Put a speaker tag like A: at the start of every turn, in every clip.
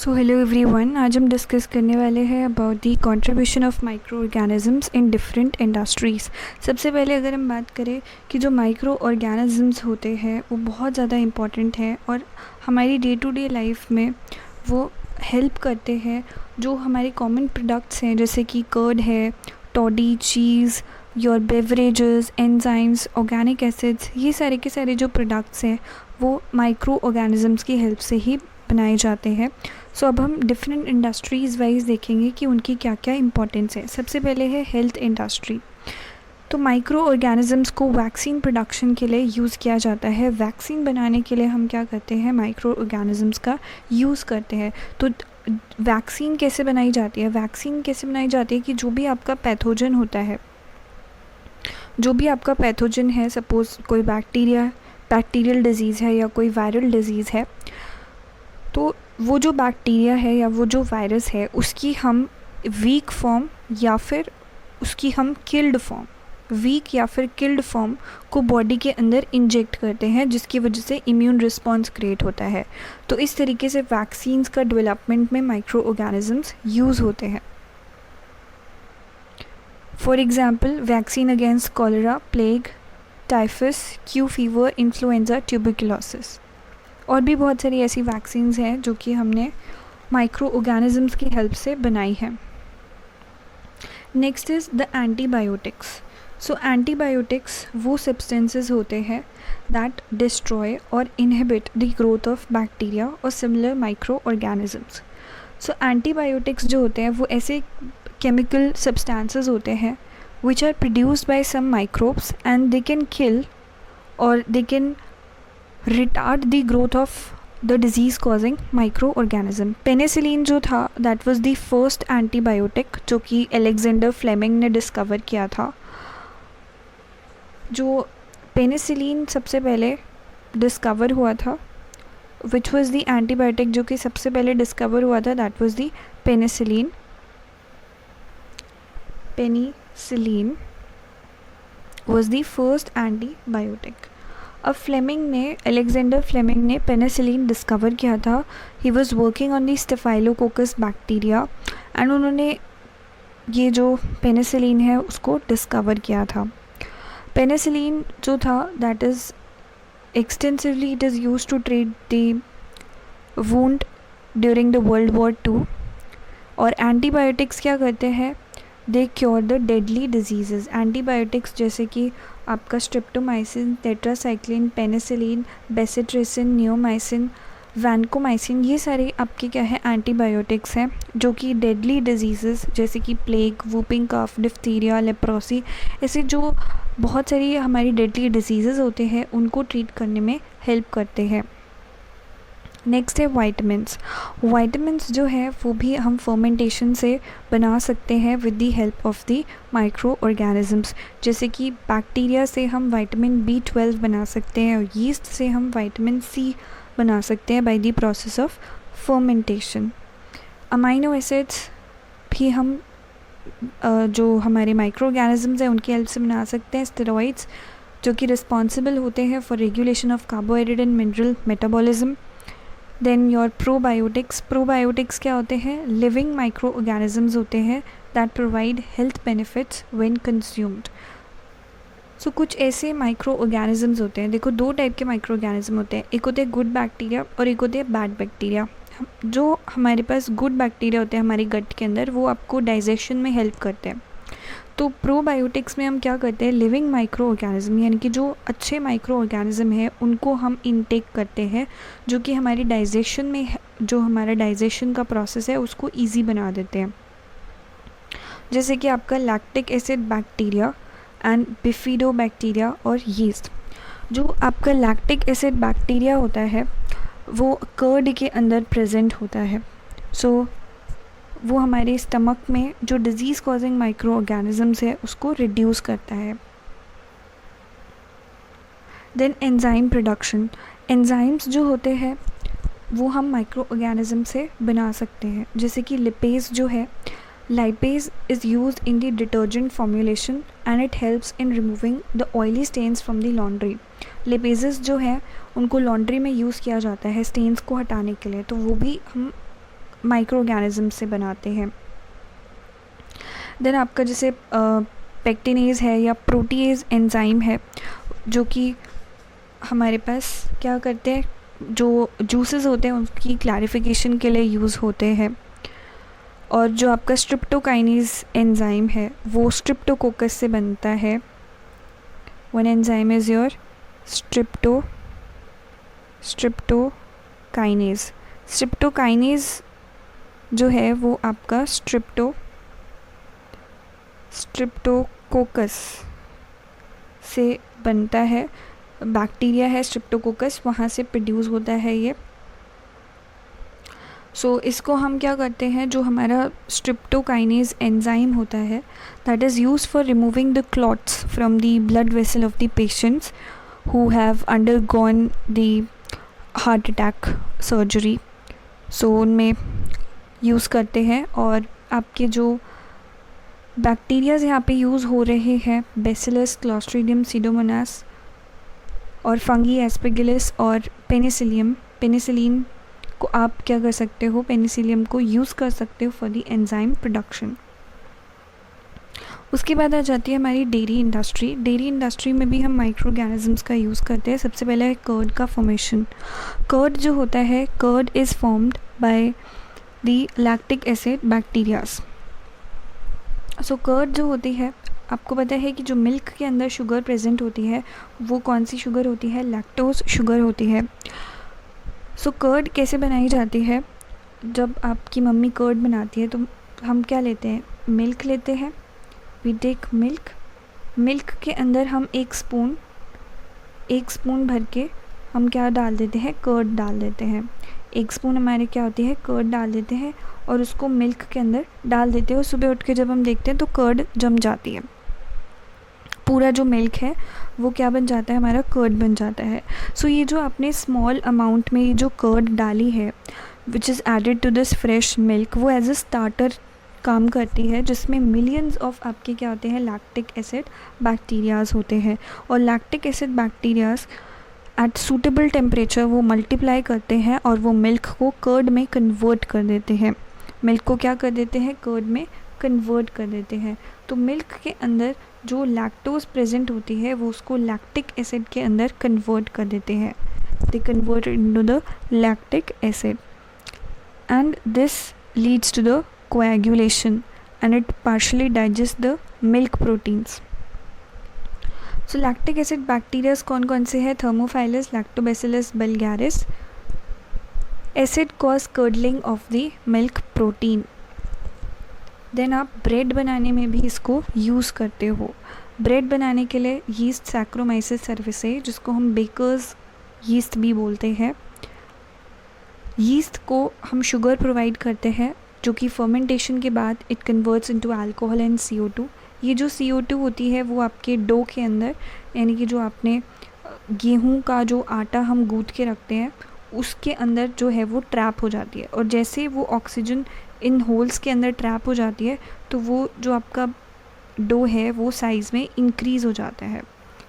A: So hello everyone, आज हम discuss करने वाले हैं about the contribution of micro organisms in different industries. सबसे पहले अगर हम बात करें कि जो माइक्रो ऑर्गेनिजम्स होते हैं वो बहुत ज़्यादा इम्पॉर्टेंट है और हमारी डे टू डे लाइफ में वो हेल्प करते हैं। जो हमारे कॉमन प्रोडक्ट्स हैं जैसे कि कर्ड है, toddy, cheese, your beverages, enzymes, organic acids, ये सारे के सारे जो प्रोडक्ट्स हैं वो माइक्रो ऑर्गेनिजम्स की हेल्प से ही बनाए जाते हैं। सो अब हम डिफरेंट इंडस्ट्रीज़ वाइज देखेंगे कि उनकी क्या क्या इंपॉर्टेंस है। सबसे पहले है हेल्थ इंडस्ट्री। तो माइक्रो ऑर्गेनिजम्स को वैक्सीन प्रोडक्शन के लिए यूज़ किया जाता है। वैक्सीन बनाने के लिए हम क्या करते हैं, माइक्रो ऑर्गेनिजम्स का यूज़ करते हैं। तो वैक्सीन कैसे बनाई जाती है? वैक्सीन कैसे बनाई जाती है कि जो भी आपका पैथोजन होता है, जो भी आपका पैथोजन है, सपोज़ कोई बैक्टीरियल डिजीज़ है या कोई वायरल डिजीज़ है, तो वो जो बैक्टीरिया है या वो जो वायरस है उसकी हम वीक फॉर्म या फिर उसकी हम किल्ड फॉर्म को बॉडी के अंदर इंजेक्ट करते हैं, जिसकी वजह से इम्यून रिस्पॉन्स क्रिएट होता है। तो इस तरीके से वैक्सीन्स का डेवलपमेंट में माइक्रो ऑर्गेनिजम्स यूज़ होते हैं। For example, vaccine against cholera, plague, typhus, Q fever, influenza, tuberculosis. और भी बहुत सारी ऐसी वैक्सीन्स हैं जो कि हमने माइक्रो ऑर्गेनिजम्स की हेल्प से बनाई है। Next is the antibiotics. So antibiotics वो सब्सटेंसेस होते हैं that destroy or inhibit the growth of bacteria और similar microorganisms. So antibiotics जो होते हैं वो ऐसे केमिकल सब्सटेंसेस होते हैं which are produced by some microbes and they can kill or they can retard the growth of the disease causing microorganism. Penicillin जो था that was the first antibiotic जो कि अलेक्जेंडर फ्लेमिंग ने discover किया था। जो पेनिसिलिन सबसे पहले डिस्कवर हुआ था, which was the antibiotic जो कि सबसे पहले डिस्कवर हुआ था, that was the penicillin was the first antibiotic. अब अलेक्जेंडर फ्लेमिंग ने पेनिसिलिन डिस्कवर किया था। He was working on the staphylococcus bacteria and उन्होंने ये जो पेनिसिलिन है उसको डिस्कवर किया था। पेनिसिलिन जो था that is extensively it is used to treat the wound during the world war 2। और एंटीबायोटिक्स क्या करते हैं, they cure the deadly disease. Antibiotics जैसे कि आपका streptomycin, tetracycline, penicillin, bacitracin, neomycin, vancomycin, ये सारे आपके क्या है, एंटीबायोटिक्स हैं जो कि डेडली डिजीज़ जैसे कि plague, whooping cough, diphtheria, leprosy, ऐसे जो बहुत सारी हमारी डेडली डिजीज़ होते हैं उनको ट्रीट करने में हेल्प करते हैं। नेक्स्ट है वाइटामिन्स। वाइटामिन्स जो है वो भी हम फर्मेंटेशन से बना सकते हैं with the help of the micro organisms. जैसे कि बैक्टीरिया से हम विटामिन B12 बना सकते हैं और यीस्ट से हम विटामिन C बना सकते हैं by the process of fermentation. Amino acids भी हम जो हमारे माइक्रो ऑर्गेनिजम्स हैं उनकी हेल्प से बना सकते हैं। स्टेरॉइड्स जो कि रिस्पॉन्सिबल होते हैं for regulation of carbohydrate and mineral metabolism. Then your probiotics क्या होते हैं, लिविंग माइक्रो ऑर्गेनिजम्स होते हैं that provide health benefits when consumed. So कुछ ऐसे माइक्रो ऑर्गेनिजम्स होते हैं, देखो दो टाइप के माइक्रो ऑर्गेनिज्म होते हैं, एक होते हैं गुड बैक्टीरिया और एक होते हैं बैड बैक्टीरिया। जो हमारे पास गुड बैक्टीरिया होते हैं हमारे गट के अंदर, वो आपको डाइजेशन में हेल्प करते हैं। तो प्रोबायोटिक्स में हम क्या करते हैं, लिविंग माइक्रो ऑर्गेनिज्म यानी कि जो अच्छे माइक्रो ऑर्गेनिज्म है उनको हम इनटेक करते हैं, जो कि हमारी डाइजेशन में जो हमारा डाइजेशन का प्रोसेस है उसको इजी बना देते हैं। जैसे कि आपका lactic acid bacteria and bifidobacteria और यीस्ट। जो आपका लैक्टिक एसिड बैक्टीरिया होता है वो कर्ड के अंदर प्रेजेंट होता है। सो वो हमारे स्टमक में जो डिजीज़ कॉजिंग माइक्रो ऑर्गेनिजम्स है उसको रिड्यूस करता है। Then enzyme production. एंजाइम्स जो होते हैं वो हम माइक्रो ऑर्गेनिज्म से बना सकते हैं। जैसे कि लिपेज जो है, lipase is used in the detergent formulation and it helps in removing the oily stains from the laundry. Lipases जो है उनको लॉन्ड्री में यूज़ किया जाता है स्टेन्स को हटाने के लिए, तो वो भी हम माइक्रो ऑर्गेनिज्म से बनाते हैं। देन आपका जैसे पेक्टिनेज है या प्रोटीएज एंजाइम है, जो कि हमारे पास क्या करते हैं, जो जूसेस होते हैं उनकी क्लैरिफिकेशन के लिए यूज़ होते हैं। और जो आपका स्ट्रिप्टोकाइनेज एंजाइम है वो स्ट्रिप्टोकोकस से बनता है। One enzyme is your streptokinase. Streptokinase जो है वो आपका स्ट्रिप्टोकोकस से बनता है। बैक्टीरिया है स्ट्रिप्टोकोकस, वहाँ से प्रोड्यूस होता है ये। सो इसको हम क्या करते हैं, जो हमारा स्ट्रिप्टोकाइनेज एंजाइम होता है that is used for removing the clots from the blood vessel of the patients who have undergone the heart attack surgery. So उनमें यूज़ करते हैं। और आपके जो बैक्टीरियाज यहाँ पे यूज़ हो रहे हैं, बैसिलस, क्लोस्ट्रीडियम, सीडोमोनास और फंगी, एस्पेगिलस और पेनिसिलिन को आप क्या कर सकते हो, पेनिसिलियम को यूज़ कर सकते हो फॉर द एंजाइम प्रोडक्शन। उसके बाद आ जाती है हमारी डेयरी इंडस्ट्री। डेयरी इंडस्ट्री में भी हम माइक्रो ऑर्गेनिजम्स का यूज़ करते हैं। सबसे पहले है कर्ड का फॉर्मेशन। कर्ड जो होता है, curd is formed by the lactic acid bacterias. So curd जो होती है, आपको पता है कि जो मिल्क के अंदर शुगर प्रेजेंट होती है वो कौन सी शुगर होती है, लैक्टोज शुगर होती है। सो कर्ड कैसे बनाई जाती है, जब आपकी मम्मी कर्ड बनाती है तो हम क्या लेते हैं, मिल्क लेते हैं। वी टेक मिल्क के अंदर हम एक स्पून भर के हम क्या डाल देते हैं, कर्ड डाल देते हैं। एक स्पून हमारे क्या होती है, कर्ड डाल देते हैं और उसको मिल्क के अंदर डाल देते हैं। और सुबह उठ के जब हम देखते हैं तो कर्ड जम जाती है। पूरा जो मिल्क है वो क्या बन जाता है, हमारा कर्ड बन जाता है। सो ये जो आपने स्मॉल अमाउंट में ये जो कर्ड डाली है which is added to this fresh milk, वो एज अ स्टार्टर काम करती है, जिसमें मिलियंस ऑफ आपके क्या होते हैं, लैक्टिक एसिड बैक्टीरियाज होते हैं। और lactic acid bacterias at suitable temperature वो मल्टीप्लाई करते हैं और वो मिल्क को कर्ड में कन्वर्ट कर देते हैं। मिल्क को क्या कर देते हैं, कर्ड में कन्वर्ट कर देते हैं। तो मिल्क के अंदर जो लैक्टोज प्रेजेंट होती है वो उसको लैक्टिक एसिड के अंदर कन्वर्ट कर देते हैं। They convert into the lactic acid and this leads to the coagulation and it partially digests the milk proteins. So lactic acid bacteria कौन कौन से हैं, thermophilus, lactobacillus bulgaris. Acid cause curdling of the milk protein. Then आप bread बनाने में भी इसको use करते हो। ब्रेड बनाने के लिए यीस्ट सैक्रोमाइसिस सर्विसे, जिसको हम बेकर्स यीस्ट भी बोलते हैं, यीस्ट को हम शुगर प्रोवाइड करते हैं, जो कि फर्मेंटेशन के बाद it converts into alcohol and CO2। ये जो CO2 होती है वो आपके डो के अंदर, यानी कि जो आपने गेहूं का जो आटा हम गूंथ के रखते हैं उसके अंदर जो है वो ट्रैप हो जाती है। और जैसे वो ऑक्सीजन इन होल्स के अंदर ट्रैप हो जाती है तो वो जो आपका डो है वो साइज़ में इंक्रीज़ हो जाता है।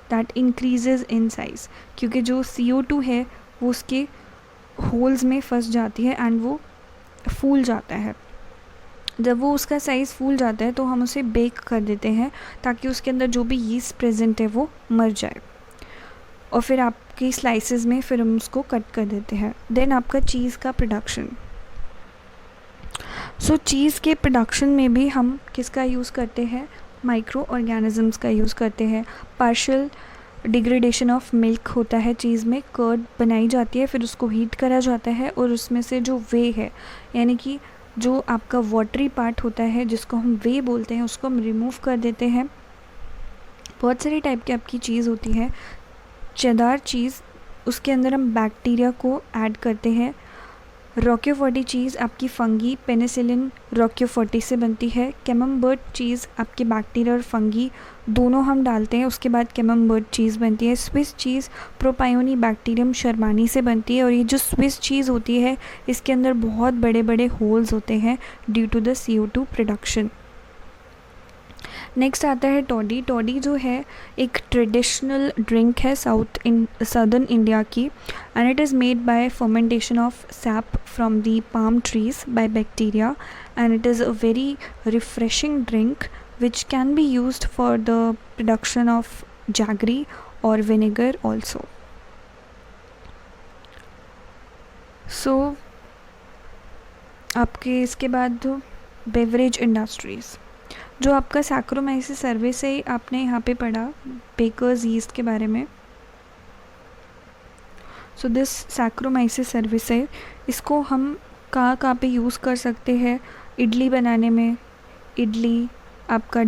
A: दैट इंक्रीजेज इन साइज़, क्योंकि जो CO2 है वो उसके होल्स में फंस जाती है एंड वो फूल जाता है। जब वो उसका साइज़ फूल जाता है तो हम उसे बेक कर देते हैं ताकि उसके अंदर जो भी यीस्ट प्रेजेंट है वो मर जाए। और फिर आपकी स्लाइसेस में फिर हम उसको कट कर देते हैं। देन आपका चीज़ का प्रोडक्शन। सो चीज़ के प्रोडक्शन में भी हम किसका यूज़ करते हैं, माइक्रो ऑर्गेनिजम्स का यूज़ करते हैं। पार्शियल डिग्रेडेशन ऑफ मिल्क होता है चीज़ में, कर्ड बनाई जाती है, फिर उसको हीट करा जाता है और उसमें से जो वे है, यानी कि जो आपका वाटरी पार्ट होता है जिसको हम वे बोलते हैं, उसको हम रिमूव कर देते हैं। बहुत सारी टाइप की आपकी चीज़ होती है। चेदार चीज़, उसके अंदर हम बैक्टीरिया को ऐड करते हैं। रोक्योफोर्टी चीज़ आपकी फंगी, पेनिसिलिन रोक्योफोर्टी से बनती है। कैमम्बर्ट चीज़ आपके बैक्टीरिया और फंगी दोनों हम डालते हैं, उसके बाद कैमम्बर्ट चीज़ बनती है। स्विस चीज़ प्रोपायोनी बैक्टीरियम शर्मानी से बनती है। और ये जो स्विस चीज़ होती है इसके अंदर बहुत बड़े बड़े होल्स होते हैं due to the CO2 production. Next आता है टॉडी। टॉडी जो है एक ट्रेडिशनल ड्रिंक है सदर्न इंडिया की, and it is made by fermentation of sap from the palm trees by bacteria, and it is a very refreshing drink which can be used for the production of jaggery or vinegar also. So आपके इसके बाद beverage industries, जो आपका saccharomyces सर्वे से आपने यहाँ पे पढ़ा बेकर्स यीस्ट के बारे में। सो दिस सैक्रोमाइसिस सर्विस है, इसको हम कहाँ कहाँ पे यूज़ कर सकते हैं? इडली बनाने में, इडली, आपका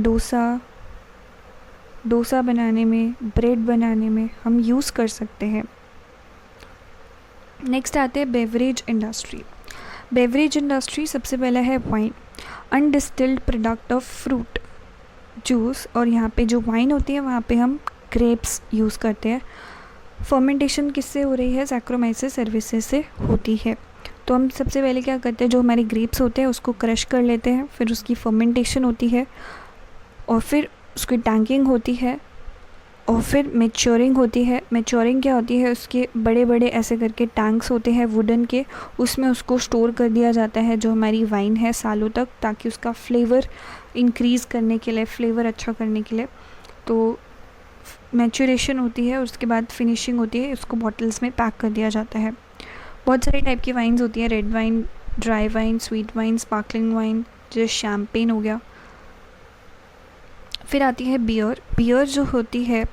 A: डोसा बनाने में, ब्रेड बनाने में हम यूज़ कर सकते हैं। नेक्स्ट आते हैं बेवरेज इंडस्ट्री। बेवरेज इंडस्ट्री सबसे पहला है wine, undistilled product of fruit juice, और यहाँ पे जो वाइन होती है वहाँ पे हम ग्रेप्स यूज़ करते हैं। फर्मेंटेशन किससे हो रही है? सैक्रोमाइसिस सर्विसेज से होती है। तो हम सबसे पहले क्या करते हैं, जो हमारे ग्रेप्स होते हैं उसको क्रश कर लेते हैं, फिर उसकी फर्मेंटेशन होती है, और फिर उसकी टैंकिंग होती है, और फिर मैच्योरिंग होती है। मैच्योरिंग क्या होती है? उसके बड़े बड़े ऐसे करके टैंक्स होते हैं वुडन के, उसमें उसको स्टोर कर दिया जाता है जो हमारी वाइन है सालों तक, ताकि उसका फ्लेवर इंक्रीज़ करने के लिए, फ्लेवर अच्छा करने के लिए। तो मैच्योरेशन होती है, उसके बाद फिनिशिंग होती है, उसको बॉटल्स में पैक कर दिया जाता है। बहुत सारी टाइप की वाइन्स होती हैं, red wine, dry wine, sweet wine, sparkling wine, जैसे शैम्पेन हो गया। फिर आती है बियर। बियर जो होती है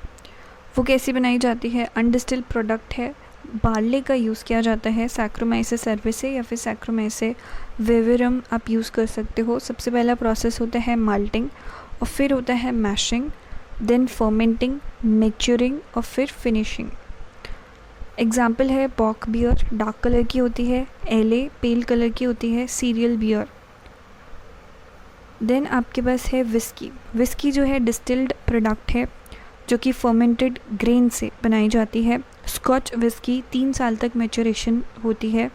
A: वो कैसी बनाई जाती है? अनडिस्टिल्ड प्रोडक्ट है, बार्ले का यूज़ किया जाता है सैक्रोमाइसिस सर्विसे या फिर सैक्रोमाइसिस वेवेरम आप यूज़ कर सकते हो। सबसे पहला प्रोसेस होता है माल्टिंग, और फिर होता है मैशिंग, देन फर्मेंटिंग, मैच्योरिंग, और फिर फिनिशिंग। एग्जाम्पल है बॉक बियर, डार्क कलर की होती है, एले पेल कलर की होती है, सीरियल बियर। देन आपके पास है विस्की। विस्की जो है डिस्टिल्ड प्रोडक्ट है जो कि फर्मेंटेड ग्रेन से बनाई जाती है। स्कॉच विस्की 3 साल तक मैच्योरेशन होती है।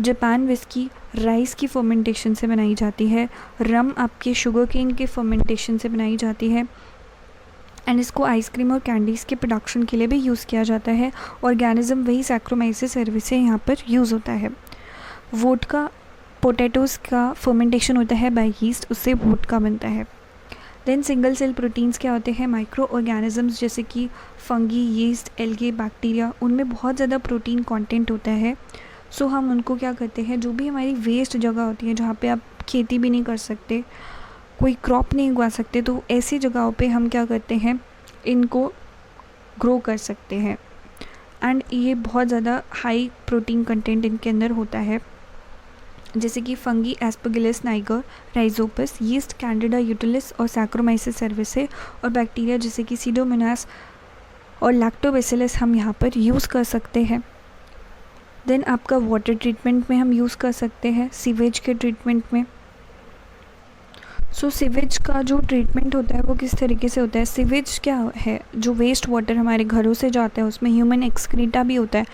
A: जापान विस्की राइस की फर्मेंटेशन से बनाई जाती है। रम आपके शुगर केन के फर्मेंटेशन से बनाई जाती है, एंड इसको आइसक्रीम और कैंडीज़ के प्रोडक्शन के लिए भी यूज़ किया जाता है। ऑर्गेनिज्म वही सैक्रोमाइसिस सर्विस से यहाँ पर यूज़ होता है। वोडका, पोटैटोज़ का फर्मेंटेशन होता है बाय यीस्ट, उससे वोडका बनता है। देन सिंगल सेल प्रोटीन्स क्या होते हैं? माइक्रो ऑर्गेनिजम्स जैसे कि फंगी, यीस्ट, एल्गे, बैक्टीरिया, उनमें बहुत ज़्यादा प्रोटीन कंटेंट होता है। सो हम उनको क्या करते हैं, जो भी हमारी वेस्ट जगह होती है जहाँ पे आप खेती भी नहीं कर सकते, कोई क्रॉप नहीं उगा सकते, तो ऐसी जगहों पे हम क्या करते हैं, इनको ग्रो कर सकते हैं। एंड ये बहुत ज़्यादा हाई प्रोटीन कंटेंट इनके अंदर होता है, जैसे कि fungi Aspergillus niger, Rhizopus, yeast Candida utilis और सैक्रोमाइसिस सर्विसे, और बैक्टीरिया जैसे कि सीडोमोनास और लैक्टोबैसिलस हम यहाँ पर यूज़ कर सकते हैं। देन आपका वाटर ट्रीटमेंट में हम यूज़ कर सकते हैं, सीवेज के ट्रीटमेंट में। सो सीवेज का जो ट्रीटमेंट होता है वो किस तरीके से होता है? सीवेज क्या है? जो वेस्ट वाटर हमारे घरों से जाता है उसमें ह्यूमन एक्सक्रीटा भी होता है,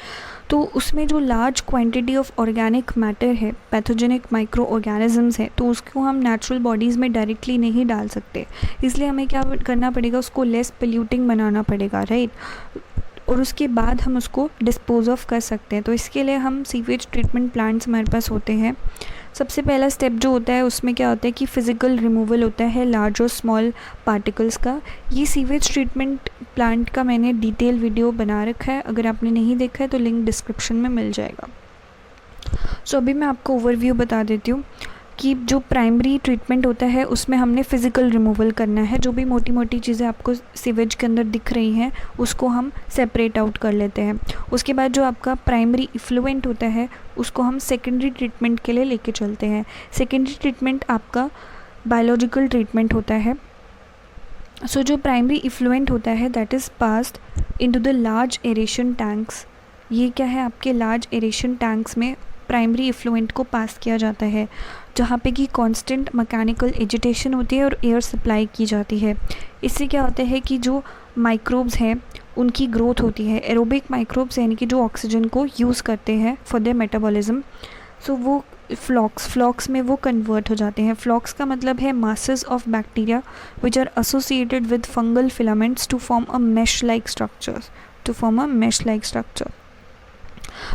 A: तो उसमें जो large quantity of organic matter है, पैथोजेनिक माइक्रो ऑर्गेनिजम्स है, तो उसको हम नेचुरल बॉडीज़ में डायरेक्टली नहीं डाल सकते। इसलिए हमें क्या करना पड़ेगा, उसको लेस पोल्यूटिंग बनाना पड़ेगा, राइट, और उसके बाद हम उसको डिस्पोज ऑफ कर सकते हैं। तो इसके लिए हम सीवेज ट्रीटमेंट प्लांट्स हमारे पास होते हैं। सबसे पहला स्टेप जो होता है उसमें क्या होता है कि फ़िज़िकल रिमूवल होता है लार्ज और स्मॉल पार्टिकल्स का। ये सीवेज ट्रीटमेंट प्लांट का मैंने डिटेल वीडियो बना रखा है, अगर आपने नहीं देखा है तो लिंक डिस्क्रिप्शन में मिल जाएगा। सो अभी मैं आपको ओवरव्यू बता देती हूँ कि जो प्राइमरी ट्रीटमेंट होता है उसमें हमने फ़िज़िकल रिमूवल करना है। जो भी मोटी मोटी चीज़ें आपको सीवेज के अंदर दिख रही हैं उसको हम सेपरेट आउट कर लेते हैं। उसके बाद जो आपका प्राइमरी इफ्लुएंट होता है उसको हम सेकेंडरी ट्रीटमेंट के लिए लेके चलते हैं। सेकेंडरी ट्रीटमेंट आपका बायोलॉजिकल ट्रीटमेंट होता है। सो जो प्राइमरी इफ्लुएंट होता है that is passed into the large aeration tanks. ये क्या है, आपके लार्ज एरेशन टैंक्स में प्राइमरी इफ्लुएंट को पास किया जाता है, जहाँ पे कि कांस्टेंट मैकेनिकल एजिटेशन होती है और एयर सप्लाई की जाती है। इससे क्या होता है कि जो माइक्रोब्स हैं उनकी ग्रोथ होती है। एरोबिक माइक्रोब्स यानी कि जो ऑक्सीजन को यूज़ करते हैं फॉर देयर मेटाबॉलिज्म। सो वो फ्लॉक्स में वो कन्वर्ट हो जाते हैं। फ्लॉक्स का मतलब है masses of bacteria which are associated with fungal filaments to form a mesh like structure.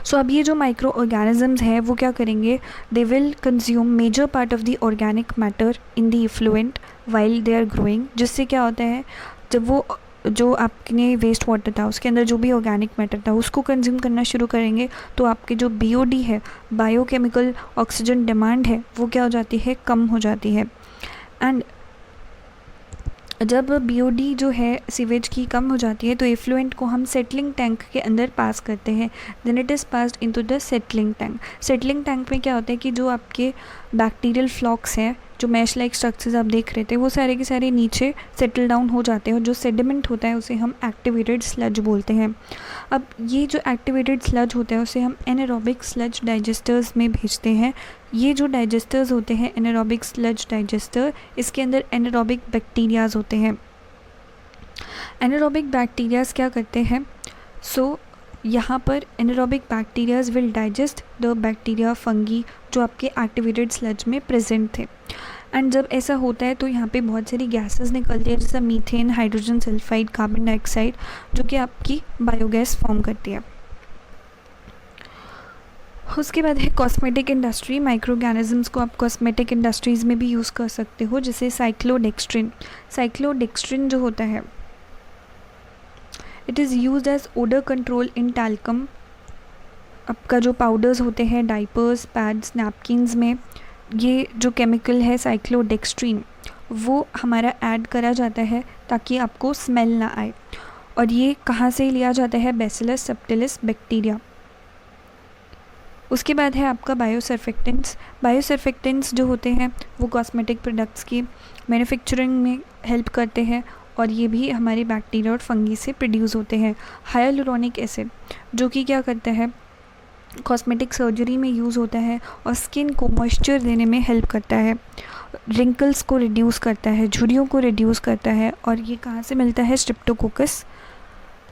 A: So अब ये जो माइक्रो ऑर्गेनिजम्स हैं वो क्या करेंगे, they will consume major part of the organic matter in the effluent while they are growing. जिससे क्या होता है, जब वो जो आपने वेस्ट वाटर था उसके अंदर जो भी ऑर्गेनिक मैटर था उसको कंज्यूम करना शुरू करेंगे, तो आपके जो BOD है, बायोकेमिकल ऑक्सीजन डिमांड है, वो क्या हो जाती है, कम हो जाती है। एंड जब BOD जो है सीवेज की कम हो जाती है तो एफ्लुएंट को हम सेटलिंग टैंक के अंदर पास करते हैं। Then it is passed into the settling tank. Settling tank में क्या होता है कि जो आपके बैक्टीरियल फ्लॉक्स हैं, जो मैश लाइक स्ट्रक्चर्स आप देख रहे थे, वो सारे के सारे नीचे सेटल डाउन हो जाते हैं और जो सेडिमेंट होता है उसे हम एक्टिवेटेड स्लज बोलते हैं। अब ये जो एक्टिवेटेड स्लज होता है उसे हम एनारोबिक स्लज डाइजेस्टर्स में भेजते हैं। ये जो डाइजेस्टर्स होते हैं एनारोबिक स्लज डाइजेस्टर, इसके अंदर एनारोबिक बैक्टीरियाज होते हैं। एनारोबिक बैक्टीरियाज क्या करते हैं, यहाँ पर anaerobic bacterias will digest the bacteria fungi जो आपके एक्टिवेटेड स्लज में प्रेजेंट थे। एंड जब ऐसा होता है तो यहाँ पे बहुत सारी गैसेस निकलती है, जैसा methane, hydrogen sulphide, carbon dioxide, जो कि आपकी बायोगैस फॉर्म करती है। उसके बाद है कॉस्मेटिक इंडस्ट्री। माइक्रो ऑर्गेनिजम्स को आप कॉस्मेटिक इंडस्ट्रीज़ में भी यूज़ कर सकते हो, जैसे साइक्लोडेक्स्ट्रिन जो होता है, it is used as odour control in talcum. आपका जो पाउडर्स होते हैं, डाइपर्स, पैड्स, नैपकिन्स में ये जो केमिकल है साइक्लोडेक्स्ट्रिन, वो हमारा ऐड करा जाता है ताकि आपको स्मेल ना आए। और ये कहाँ से लिया जाता है, बैसिलस सबटिलिस बैक्टीरिया। उसके बाद है आपका बायोसर्फेक्टेंट्स जो होते हैं वो कॉस्मेटिक प्रोडक्ट्स की मैन्युफैक्चरिंग में हेल्प करते हैं और ये भी हमारे बैक्टीरिया और फंगी से प्रोड्यूस होते हैं। हाइलुरोनिक एसिड जो कि क्या करता है, कॉस्मेटिक सर्जरी में यूज़ होता है और स्किन को मॉइस्चर देने में हेल्प करता है, रिंकल्स को रिड्यूस करता है, झुर्रियों को रिड्यूस करता है। और ये कहाँ से मिलता है, Streptococcus.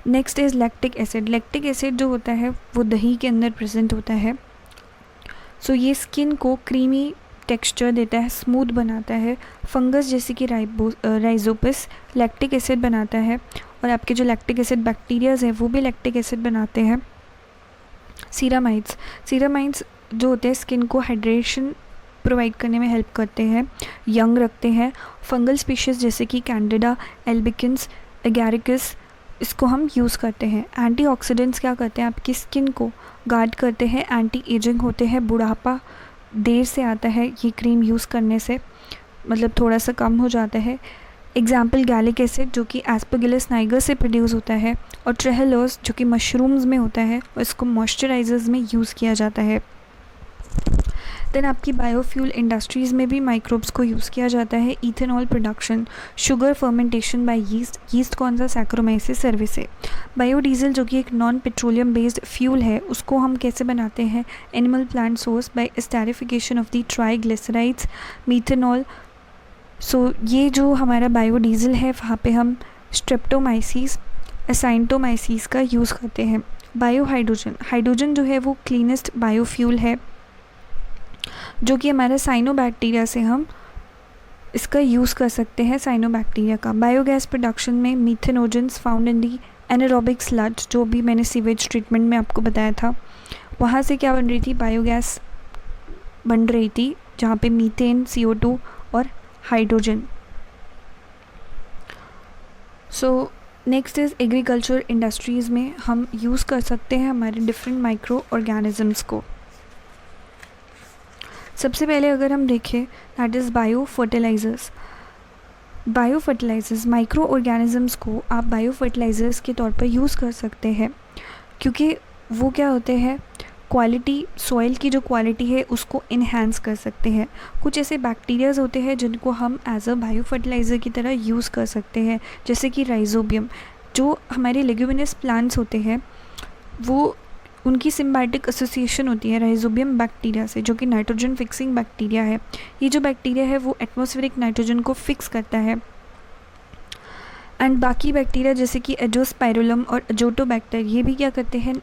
A: Next is lactic acid. Lactic acid जो होता है वो दही के अंदर प्रेजेंट होता है। ये स्किन को क्रीमी टेक्सचर देता है, स्मूथ बनाता है। फंगस जैसे कि राइजोपस लैक्टिक एसिड बनाता है और आपके जो लैक्टिक एसिड बैक्टीरियाज हैं वो भी लैक्टिक एसिड बनाते हैं। सीरामाइड्स जो होते हैं स्किन को हाइड्रेशन प्रोवाइड करने में हेल्प करते हैं, यंग रखते हैं। फंगल स्पीशीज़ जैसे कि कैंडिडा, एल्बिकन्स, एगैरिकस, इसको हम यूज़ करते हैं। एंटीऑक्सीडेंट्स क्या करते हैं, आपकी स्किन को गार्ड करते हैं, एंटी एजिंग होते हैं, बुढ़ापा देर से आता है ये क्रीम यूज़ करने से, मतलब थोड़ा सा कम हो जाता है। एग्जाम्पल गैलिक एसिड जो कि एस्परगिलस नाइगर से प्रोड्यूस होता है, और ट्रेहेलोस जो कि मशरूम्स में होता है और इसको मॉइस्चराइजर्स में यूज़ किया जाता है। देन आपकी बायोफ्यूल इंडस्ट्रीज़ में भी माइक्रोब्स को यूज़ किया जाता है। Ethanol production, sugar fermentation by yeast कौन सा, सैक्रोमाइसिस सर्विसे। बायोडीजल जो कि एक नॉन पेट्रोलियम बेस्ड फ्यूल है, उसको हम कैसे बनाते हैं, animal plant source by esterification of the triglycerides, methanol. ये जो हमारा बायोडीजल है वहाँ पे हम स्ट्रेप्टोमाइसिस, एसाइंटोमाइसिस का यूज़ करते हैं। हाइड्रोजन जो है वो क्लीनेस्ट बायोफ्यूल है जो कि हमारे साइनोबैक्टीरिया से हम इसका यूज़ कर सकते हैं, साइनोबैक्टीरिया का। बायोगैस प्रोडक्शन में methanogens found in the anaerobic sludge, जो भी मैंने सीवेज ट्रीटमेंट में आपको बताया था, वहाँ से क्या बन रही थी, बायोगैस बन रही थी जहाँ पे मीथेन, CO2 और hydrogen. Next is agriculture industries में हम यूज़ कर सकते हैं हमारे डिफरेंट माइक्रो ऑर्गेनिजम्स को। सबसे पहले अगर हम देखें दैट इज़ बायोफर्टिलाइज़र्स। माइक्रो ऑर्गेनिजम्स को आप बायोफर्टिलाइज़र्स के तौर पर यूज़ कर सकते हैं, क्योंकि वो क्या होते हैं, क्वालिटी, सॉइल की जो क्वालिटी है उसको इन्हेंस कर सकते हैं। कुछ ऐसे बैक्टीरियाज होते हैं जिनको हम एज अ बायोफर्टिलाइज़र की तरह यूज़ कर सकते हैं, जैसे कि राइजोबियम। जो हमारे लेग्यूमिनस प्लांट्स होते हैं वो उनकी सिम्बायोटिक एसोसिएशन होती है राइजोबियम बैक्टीरिया से, जो कि नाइट्रोजन फिक्सिंग बैक्टीरिया है। ये जो बैक्टीरिया है वो एटमॉस्फेरिक नाइट्रोजन को फिक्स करता है। एंड बाकी बैक्टीरिया जैसे कि एजोस्पाइरोलम और अजोटोबैक्टर, ये भी क्या करते हैं,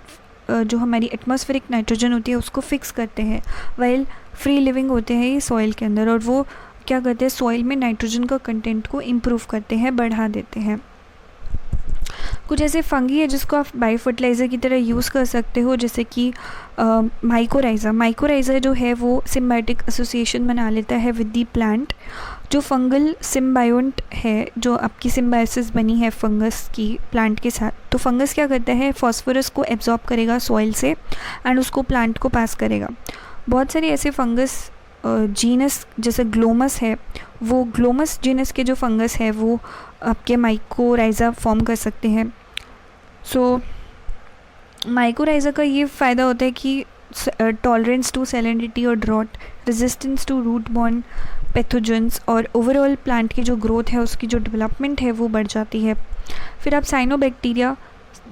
A: जो हमारी एटमॉस्फेरिक नाइट्रोजन होती है उसको फिक्स करते हैं, वाइल फ्री लिविंग होते हैं ये सॉइल के अंदर, और वो क्या करते हैं सॉइल में नाइट्रोजन का कंटेंट को इम्प्रूव करते हैं, बढ़ा देते हैं। कुछ ऐसे फंगी है जिसको आप बायो फर्टिलाइज़र की तरह यूज़ कर सकते हो, जैसे कि माइकोराइज़ा जो है वो सिम्बायोटिक एसोसिएशन बना लेता है विद दी प्लांट। जो फंगल सिम्बायोंट है, जो आपकी सिम्बायोसिस बनी है फंगस की प्लांट के साथ, तो फंगस क्या करता है फॉस्फोरस को एब्जॉर्ब करेगा सॉइल से एंड उसको प्लांट को पास करेगा। बहुत सारे ऐसे फंगस जीनस जैसे ग्लोमस है, वो ग्लोमस जीनस के जो फंगस है वो आपके माइकोराइज़ा फॉर्म कर सकते हैं। सो माइकोराइज़ा का ये फ़ायदा होता है कि टॉलरेंस टू सैलिनिटी और drought, resistance to root borne pathogens, और ओवरऑल प्लांट की जो ग्रोथ है उसकी जो डेवलपमेंट है वो बढ़ जाती है। फिर आप साइनोबैक्टीरिया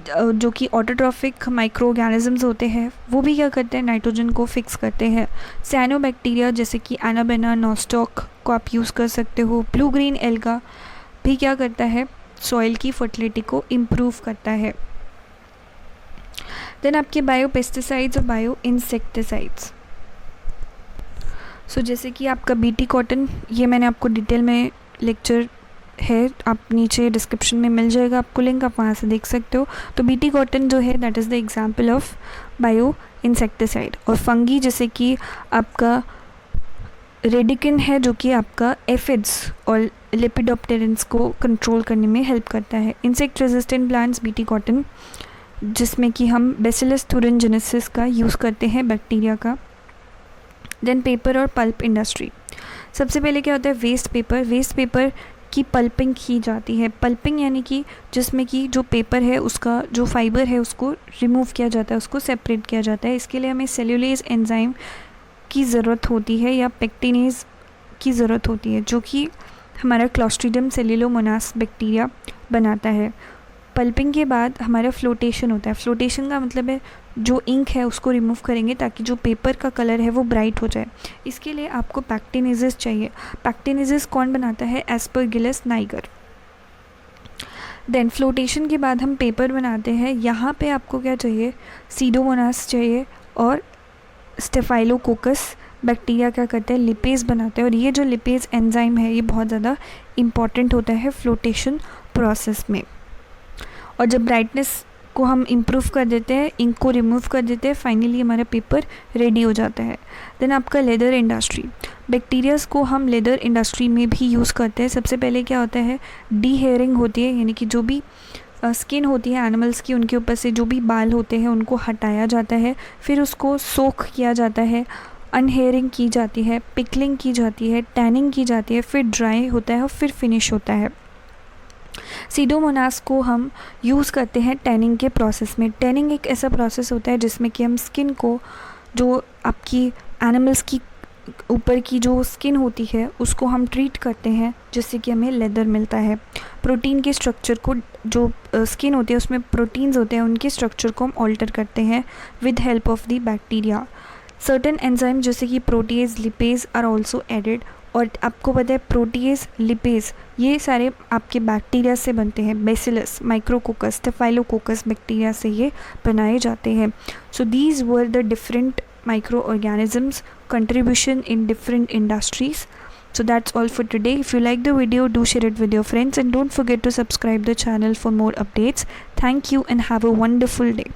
A: जो कि ऑटोट्रॉफिक माइक्रो ऑर्गेनिजम्स होते हैं वो भी क्या करते हैं नाइट्रोजन को फिक्स करते हैं। साइनोबैक्टीरिया जैसे कि एनाबेना नॉस्टॉक को आप यूज़ कर सकते हो। ब्लू ग्रीन एल्गा भी क्या करता है सॉइल की फर्टिलिटी को इम्प्रूव करता है। देन आपके बायो पेस्टिसाइड्स और बायो इंसेक्टिसाइड्स। सो जैसे कि आपका बीटी कॉटन, ये मैंने आपको डिटेल में लेक्चर है, आप नीचे डिस्क्रिप्शन में मिल जाएगा आपको लिंक, आप वहाँ से देख सकते हो। तो बीटी कॉटन जो है that is the example of bio insecticide. और फंगी जैसे कि आपका रेडिकिन है जो कि आपका एफिड्स और लेपिडोप्टेरेंस को कंट्रोल करने में हेल्प करता है। Insect resistant plants BT cotton, जिसमें कि हम बेसिलस thuringiensis का यूज़ करते हैं बैक्टीरिया का। देन पेपर और पल्प इंडस्ट्री। सबसे पहले क्या होता है वेस्ट पेपर की पल्पिंग की जाती है। पल्पिंग यानी कि जिसमें कि जो पेपर है उसका जो फाइबर है उसको रिमूव किया जाता है, उसको सेपरेट किया जाता है। इसके लिए हमें सेल्यूलेज एंजाइम की ज़रूरत होती है या पेक्टिनेज की ज़रूरत होती है, जो कि हमारा क्लॉस्ट्रीडियम सेल्यूलोमोनास बैक्टीरिया बनाता है। पल्पिंग के बाद हमारा फ्लोटेशन होता है। फ्लोटेशन का मतलब है जो इंक है उसको रिमूव करेंगे ताकि जो पेपर का कलर है वो ब्राइट हो जाए। इसके लिए आपको पैक्टिनेजेस चाहिए। पैक्टिनेजेस कौन बनाता है? Aspergillus Niger. देन फ्लोटेशन के बाद हम पेपर बनाते हैं। यहाँ पे आपको क्या चाहिए? सीडोमोनास चाहिए और स्टेफाइलोकोकस बैक्टीरिया क्या करते हैं? लिपेज बनाते हैं। और ये जो लिपेज एंजाइम है ये बहुत ज़्यादा इम्पॉर्टेंट होता है फ्लोटेशन प्रोसेस में। और जब ब्राइटनेस को हम इम्प्रूव कर देते हैं, इंक को रिमूव कर देते हैं, फाइनली हमारा पेपर रेडी हो जाता है। देन आपका लेदर इंडस्ट्री। बैक्टीरियाज को हम लेदर इंडस्ट्री में भी यूज़ करते हैं। सबसे पहले क्या होता है? डीहेयरिंग होती है, यानी कि जो भी स्किन होती है एनिमल्स की, उनके ऊपर से जो भी बाल होते हैं उनको हटाया जाता है, फिर उसको सोख किया जाता है, अनहेयरिंग की जाती है, पिकलिंग की जाती है, टैनिंग की जाती है, फिर ड्राई होता है और फिर फिनिश होता है। सीडोमोनास को हम यूज़ करते हैं टैनिंग के प्रोसेस में। टैनिंग एक ऐसा प्रोसेस होता है जिसमें कि हम स्किन को, जो आपकी एनिमल्स की ऊपर की जो स्किन होती है उसको हम ट्रीट करते हैं जिससे कि हमें लेदर मिलता है। प्रोटीन के स्ट्रक्चर को, जो स्किन होती है उसमें प्रोटीन्स होते हैं, उनके स्ट्रक्चर को हम ऑल्टर करते हैं with help of the bacteria. Certain enzyme जैसे कि protease, lipase are also added. और आपको पता है प्रोटीज, लिपेज ये सारे आपके बैक्टीरिया से बनते हैं। बेसिलस, माइक्रोकोकस, स्टेफाइलोकोकस बैक्टीरिया से ये बनाए जाते हैं। So these were the different microorganisms contribution in different industries. So that's all for today. If you like the video, do share it with your friends and don't forget to subscribe the channel for more updates. Thank you and have a wonderful day.